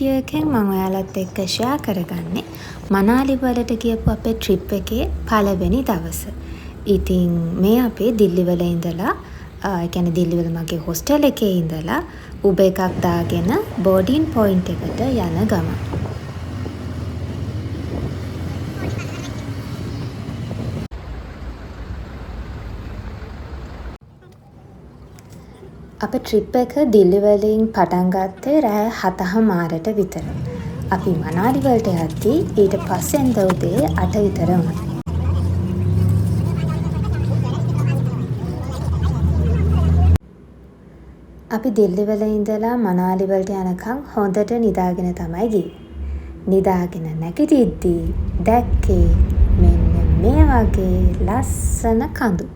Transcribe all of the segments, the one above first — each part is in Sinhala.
වීඩියෝ එකෙන් මම ඔයාලත් එක්ක ෂෙයා කරගන්නේ මනාලි වලට ගියපු අපේ ට්‍රිප් එකේ පළවෙනි දවස. ඉතින් මේ අපේ දිල්ලි වල ඉඳලා ඒ කියන්නේ දිල්ලි වල මගේ හොස්ටල් එකේ ඉඳලා උබර් එකක් දාගෙන බෝඩින් පොයින්ට් එකට යන ගමන. අපේ ට්‍රිප් එක දිල්ලි වලින් පටන් ගත්තේ රෑ 7:00ට විතර. අපි මනාලි වලට යද්දී ඊට පස්සෙන්ද උදේ 8 විතර වුණා. අපි දිල්ලි වල ඉඳලා මනාලි වලට යනකම් හොඳට නිදාගෙන තමයි ගියේ. නිදාගෙන නැගිටිද්දී දැක්කේ මෙන්න මේ වගේ ලස්සන කඳු.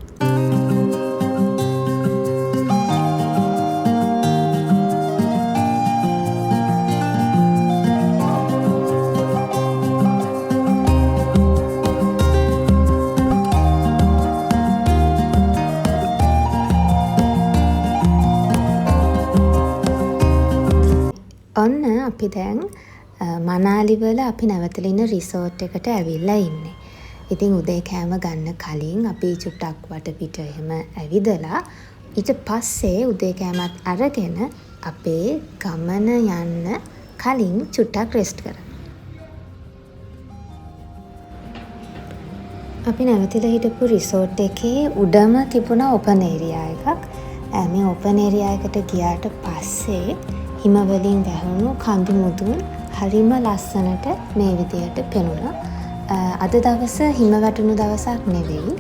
ඔන්න අපි දැන් මනාලි වල අපි නැවතලා ඉන්න රිසෝට් එකට ඇවිල්ලා ඉන්නේ. ඉතින් උදේ කෑම ගන්න කලින් අපි චුට්ටක් වටපිට එහෙම ඇවිදලා ඊට පස්සේ උදේ කෑමත් අරගෙන අපේ ගමන යන්න කලින් චුට්ටක් රෙස්ට් කරා. අපි නැවතිලා හිටපු රිසෝට් එකේ උඩම තිබුණ ඕපන් ඒරියා එකක්. මේ ඕපන් ඒරියා එකට ගියාට පස්සේ හිම වලින් වැහුණු කඳු මුදුන් හරිම ලස්සනට මේ විදියට පෙනුණා. අද දවස හිම වැටුණු දවසක් නෙවෙයි.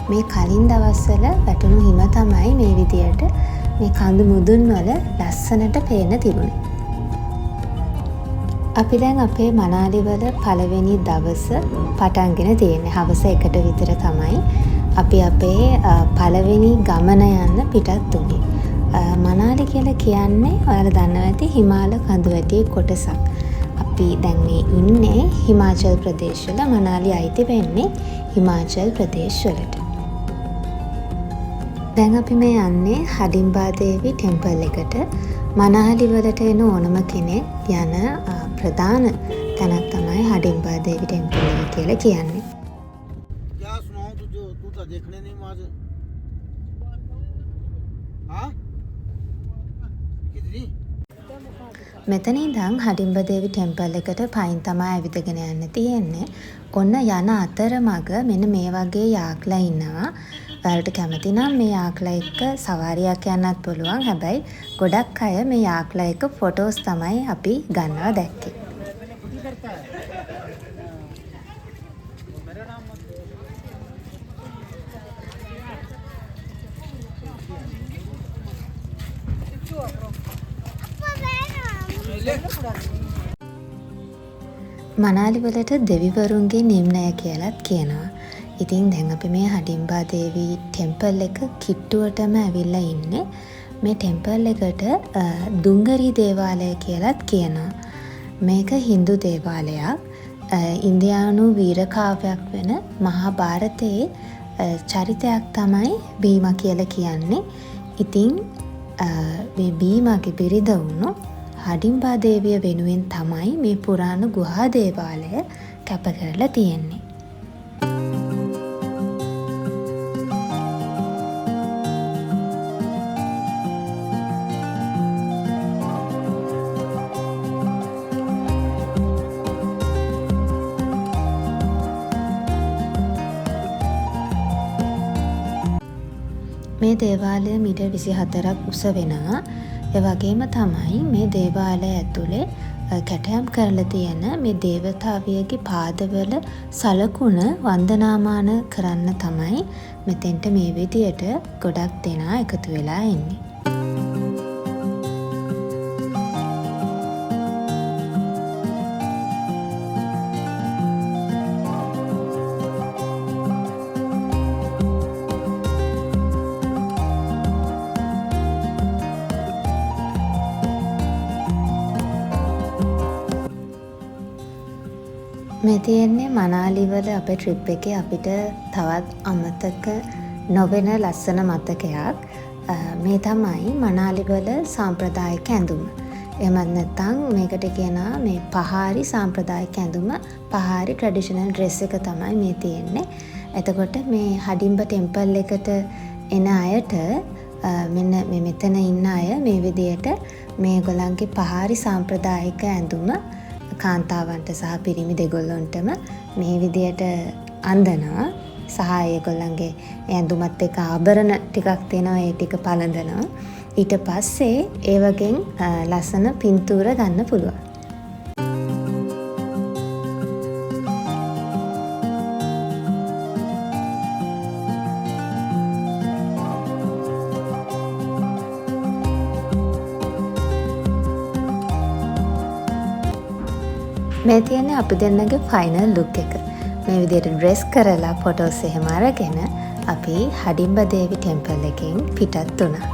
මේ කලින් දවස්වල වැටුණු හිම තමයි මේ විදියට මේ කඳු මුදුන් වල ලස්සනට පේන තිබුණේ. අපි දැන් අපේ මනාලි වල පළවෙනි දවස පටන්ගෙන තියෙන්නේ. හවස 1ට විතර තමයි අපි අපේ පළවෙනි ගමන යන්න පිටත් වුණේ. මනාලි කියලා කියන්නේ ඔයාලා දන්නවා ඇති හිමාල කඳු වැටියේ කොටසක්. අපි දැන් මේ ඉන්නේ හිමාචල් ප්‍රදේශ වල. මනාලි අයිති වෙන්නේ හිමාචල් ප්‍රදේශ වලට. දැන් අපි මේ යන්නේ හඩිම්බා දේවි ටෙම්පල් එකට. මනාලි වලට එන ඕනම කෙනෙක් යන ප්‍රධාන තැනක් තමයි හඩිම්බා දේවි ටෙම්පල් එක කියලා කියන්නේ. क्या सुनाऊं तुझे तू तो देखने नहीं मुझे हाँ कितनी මෙතන ඉඳන් හඩිම්බා දේවි ටෙම්පල් එකට පයින් තමයි ඇවිදගෙන යන්න තියෙන්නේ. ඔන්න යන අතරමඟ මෙන්න මේ වගේ යාක්ලා ඉන්නවා. ඔයාලට කැමති නම් මේ යාක්ලා එක්ක සවාරියක් යන්නත් පුළුවන්. හැබැයි ගොඩක් අය මේ යාක්ලා එක්ක ෆොටෝස් තමයි අපි ගන්නවා දැක්කේ. මනාලි වලට දෙවිවරුන්ගේ නිම්නය කියලාත් කියනවා. ඉතින් දැන් අපි මේ හඩිම්බා දේවි ටෙම්පල් එක කිට්ටුවටම ඇවිල්ලා ඉන්නේ. මේ ටෙම්පල් එකට දුංගරි දේවාලය කියලාත් කියනවා. මේක හින්දු දේවාලයක්. ඉන්දියානු වීර කාව්‍යයක් වෙන මහා භාරතයේ චරිතයක් තමයි බීමා කියලා කියන්නේ. ඉතින් මේ බීමාගේ බිරිඳ වුණු හඩිම්බා දේවිය වෙනුවෙන් තමයි මේ පුරාණ ගුහා දේවාලය කැප කරලා තියෙන්නේ. මේ දේවාලය මීටර් 24ක් උස වෙනවා. ඒ වගේම තමයි මේ දේවාලය ඇතුලේ කැටයම් කරලා තියෙන මේ දේවතාවියගේ පාදවල සලකුණ වන්දනාමාන කරන්න තමයි මෙතෙන්ට මේ විදියට ගොඩක් දෙනා එකතු වෙලා ඉන්නේ. මේ තියෙන්නේ මනාලි වල අපේ ට්‍රිප් එකේ අපිට තවත් අමතක නොවෙන ලස්සන මතකයක්. මේ තමයි මනාලි වල සාම්ප්‍රදායික ඇඳුම. එහෙමත් නැත්නම් මේකට කියනවා මේ පහාරි සාම්ප්‍රදායික ඇඳුම පහාරි ට්‍රැඩිෂනල් ඩ්‍රෙස් එක තමයි මේ තියෙන්නේ. එතකොට මේ හඩිම්බ ටෙම්පල් එකට එන අයට මෙන්න මේ මෙතන ඉන්න අය මේ විදියට මේගොල්ලන්ගේ පහාරි සාම්ප්‍රදායික ඇඳුම කාන්තාවන්ට සහ පිරිමි දෙගොල්ලොන්ටම මේ විදියට අඳනවා. සහ ඒගොල්ලන්ගේ ඇඳුමත් එක්ක ආභරණ ටිකක් තියෙනවා, ඒ ටික පළඳනවා. ඊට පස්සේ ඒ වගේ ලස්සන පින්තූර ගන්න පුළුවන්. මේ තියෙන්නේ අපි දෙන්නගේ ෆයිනල් ලුක් එක. මේ විදිහට ඩ්‍රෙස් කරලා ෆොටෝස් එහෙම අරගෙන අපි හඩිම්බ දේවි ටෙම්පල් එකෙන් පිටත් වුණා.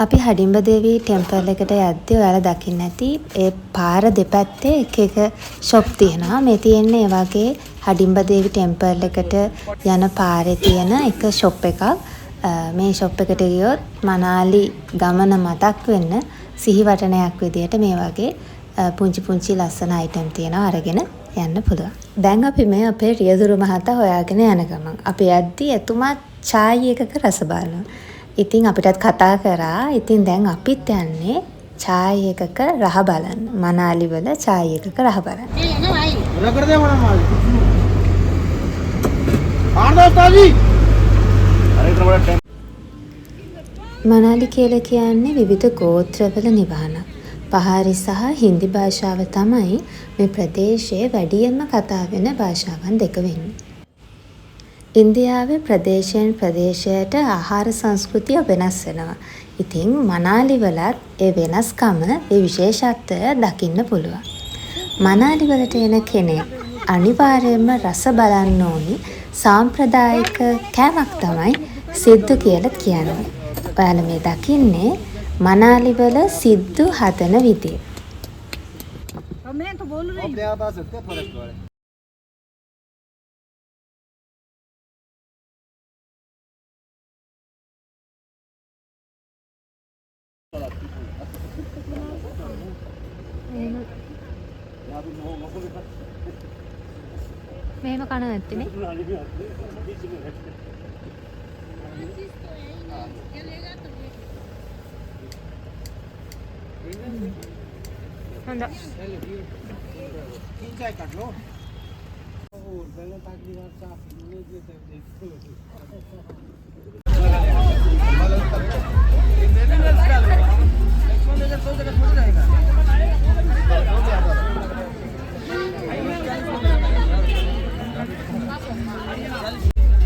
අපි හඩිම්බ දේවී ටෙම්පල් එකට යද්දී ඔයාලා දකින්න ඇති ඒ පාර දෙපැත්තේ එක එක ෂොප් තියෙනවා. මේ තියෙන්නේ ඒ වගේ හඩිම්බ දේවී ටෙම්පල් එකට යන පාරේ තියෙන එක ෂොප් එකක්. මේ ෂොප් එකට ගියොත් මනාලි ගමන මතක් වෙන්න සිහිවටනයක් විදියට මේ වගේ පුංචි පුංචි ලස්සන අයිටම් තියෙනවා, අරගෙන යන්න පුළුවන්. දැන් අපි මේ අපේ රියදුරු මහතා හොයාගෙන යන ගමන් අපි යද්දී එතුමා චායි එකක රස බලනවා. ඉතින් අපිටත් කතා කරා. ඉතින් දැන් අපිත් යන්නේ චායි එකක රහ බලන්න. මනාලි වල චායි එකක රහ බලන්න. මනාලි කියලා කියන්නේ විවිධ ගෝත්‍රවල නිවහනක්. පහාරි සහ හින්දි භාෂාව තමයි මේ ප්‍රදේශයේ වැඩියෙන්ම කතා වෙන භාෂාවන් දෙක වෙන්නේ. ඉන්දියාවේ ප්‍රදේශයෙන් ප්‍රදේශයට ආහාර සංස්කෘතිය වෙනස් වෙනවා. ඉතින් මනාලි වලත් ඒ වෙනස්කම, ඒ විශේෂත්වය දකින්න පුළුවන්. මනාලි වලට එන කෙනෙක් අනිවාර්යයෙන්ම රස බලන්න ඕනි සාම්ප්‍රදායික කෑමක් තමයි සිද්දු කියලා කියන්නේ. ඔයාලා මේ දකින්නේ මනාලි වල සිද්දු හදන විදිය. මෙහෙම කන නැත්තේ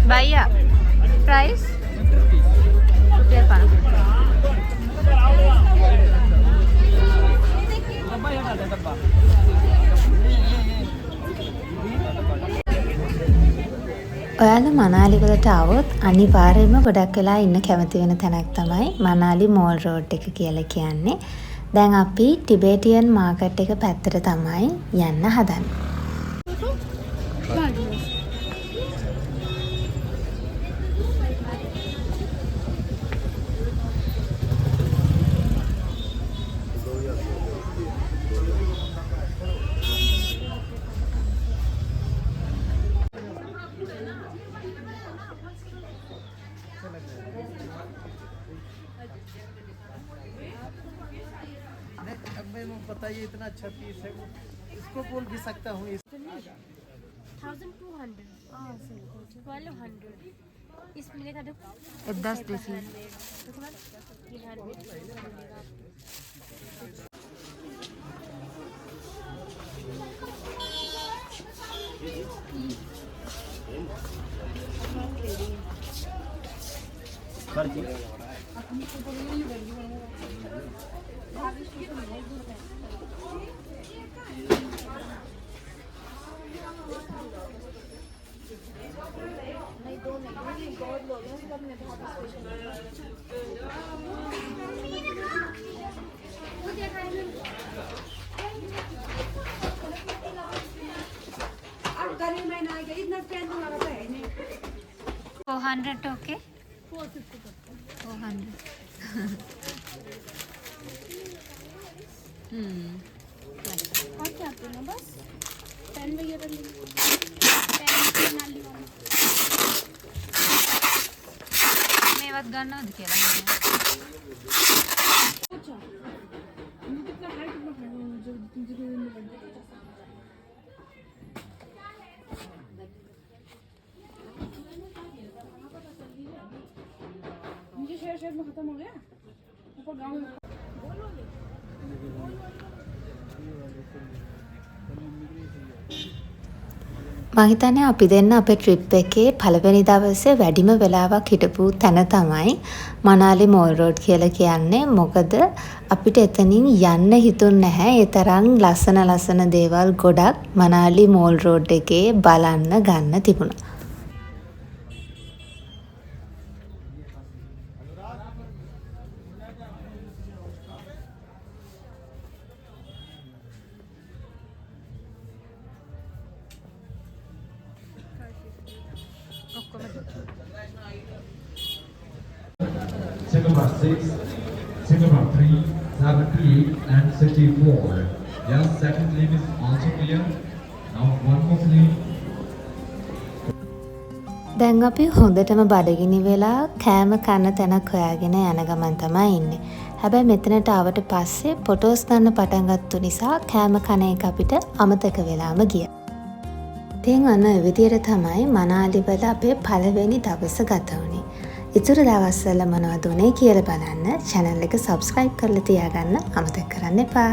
भैया प्राइस ₹5. ඔයාලා මනාලි වලට આવොත් අනිවාර්යයෙන්ම ගොඩක් වෙලා ඉන්න කැමති වෙන තැනක් තමයි මනාලි මෝල් රෝඩ් එක කියලා කියන්නේ. දැන් අපි ටිබෙටියන් මාකට් එක පැත්තට තමයි යන්න හදන්නේ. बताइए इतना अच्छा पीस है, इसको बोल भी सकता हूँ. 1200 1200 इस मिलेगा देखो 10 देसी 400 okay? 400. और क्या पीना बस पेन वगैरह ले पेन नाली वाला මේවත් ගන්නවද කියලා මම. अच्छा मुझे कितना हाइट में है जो जिंदगी में बनता है मुझे शेयर में खत्म हो गया ऊपर गांव में මම හිතන්නේ අපි දෙන්න අපේ ට්‍රිප් එකේ පළවෙනි දවසේ වැඩිම වෙලාවක් හිටපු තැන තමයි මනාලි මෝල් රෝඩ් කියලා කියන්නේ. මොකද අපිට එතනින් යන්න හිතුන්නේ නැහැ. ඒ තරම් ලස්සන දේවල් ගොඩක් මනාලි මෝල් රෝඩ් එකේ බලන්න ගන්න තිබුණා. Second bar 6, second bar 3, 78 and 64. Yes, second lane is also clear. Now one more lane. දැන් අපි හොඳටම බඩගිනි වෙලා කෑම කන්න තැනක් හොයාගෙන යන ගමන් තමයි ඉන්නේ. හැබැයි මෙතනට ආවට පස්සේ ෆොටෝස් ගන්න පටන් ගත්තු නිසා කෑම කන එක අපිට අමතක වෙලාම ගියා. ඉතින් අන්න ඒ විදිහට තමයි මනාලි වල අපේ පළවෙනි දවස ගත වුනේ. ඉතුරු දවස්වල මොනවද උනේ කියලා බලන්න channel එක subscribe කරලා තියාගන්න අමතක කරන්න එපා.